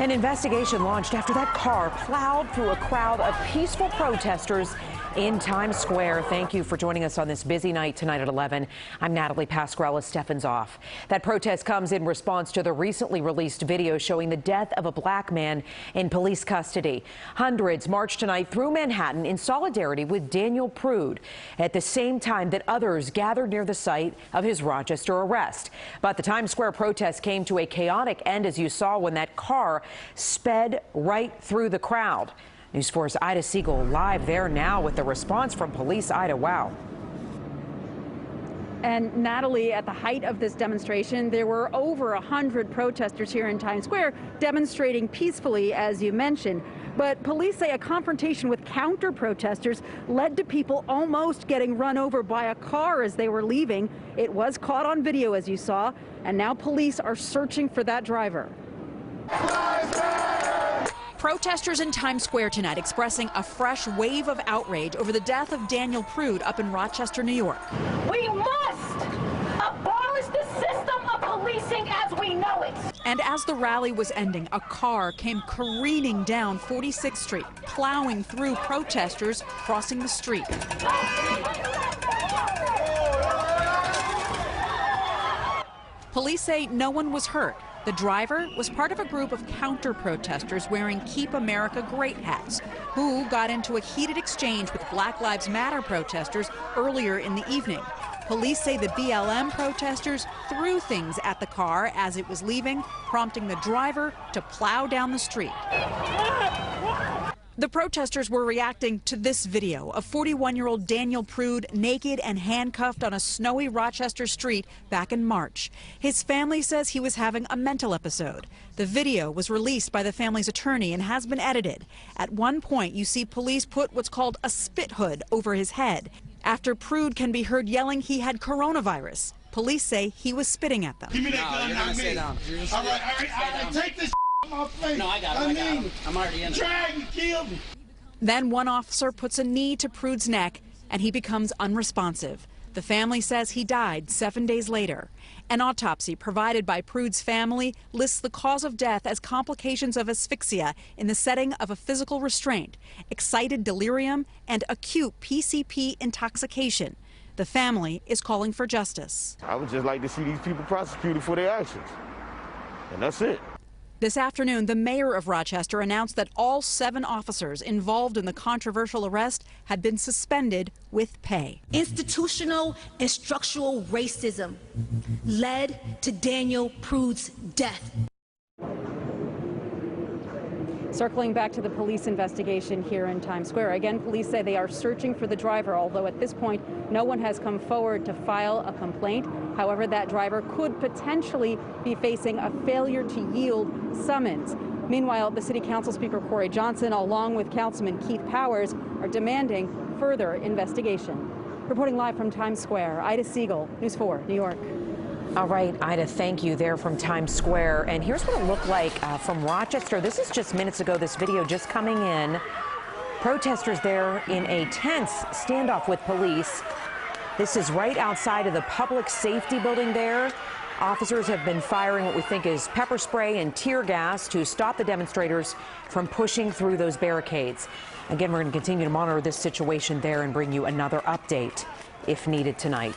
An investigation launched after that car plowed through a crowd of peaceful protesters in Times Square. Thank you for joining us on this busy night tonight at 11. I'm Natalie Pasquarella. Steffen's off. That protest comes in response to the recently released video showing the death of a black man in police custody. Hundreds marched tonight through Manhattan in solidarity with Daniel Prude at the same time that others gathered near the site of his Rochester arrest. But the Times Square protest came to a chaotic end, as you saw, when that car sped right through the crowd. News 4's Ida Siegel live there now with the response from police. Ida, wow. And Natalie, at the height of this demonstration, there were over 100 protesters here in Times Square demonstrating peacefully, as you mentioned. But police say a confrontation with counter-protesters led to people almost getting run over by a car as they were leaving. It was caught on video, as you saw, and now police are searching for that driver. Protesters in Times Square tonight expressing a fresh wave of outrage over the death of Daniel Prude up in Rochester, New York. We must abolish the system of policing as we know it. And as the rally was ending, a car came careening down 46th Street, plowing through protesters crossing the street. Police say no one was hurt. The driver was part of a group of counter-protesters wearing Keep America Great hats, who got into a heated exchange with Black Lives Matter protesters earlier in the evening. Police say the BLM protesters threw things at the car as it was leaving, prompting the driver to plow down the street. The protesters were reacting to this video of 41-year-old Daniel Prude naked and handcuffed on a snowy Rochester street back in March. His family says he was having a mental episode. The video was released by the family's attorney and has been edited. At one point, you see police put what's called a spit hood over his head after Prude can be heard yelling he had coronavirus. Police say he was spitting at them. Give me that gun, not me. All right, take this off my face. No, I got it. I'm already in. Drag and kill me. Then one officer puts a knee to Prude's neck and he becomes unresponsive. The family says he died 7 days later. An autopsy provided by Prude's family lists the cause of death as complications of asphyxia in the setting of a physical restraint, excited delirium, and acute PCP intoxication. The family is calling for justice. I would just like to see these people prosecuted for their actions. And that's it. This afternoon, the mayor of Rochester announced that all 7 officers involved in the controversial arrest had been suspended with pay. Institutional and structural racism led to Daniel Prude's death. Circling back to the police investigation here in Times Square, again, police say they are searching for the driver, although at this point, no one has come forward to file a complaint. However, that driver could potentially be facing a failure to yield summons. Meanwhile, the City Council Speaker Corey Johnson, along with Councilman Keith Powers, are demanding further investigation. Reporting live from Times Square, Ida Siegel, News 4, New York. All right, Ida, thank you there from Times Square. And here's what it looked like from Rochester. This is just minutes ago, this video just coming in. Protesters there in a tense standoff with police. This is right outside of the public safety building there. Officers have been firing what we think is pepper spray and tear gas to stop the demonstrators from pushing through those barricades. Again, we're going to continue to monitor this situation there and bring you another update if needed tonight.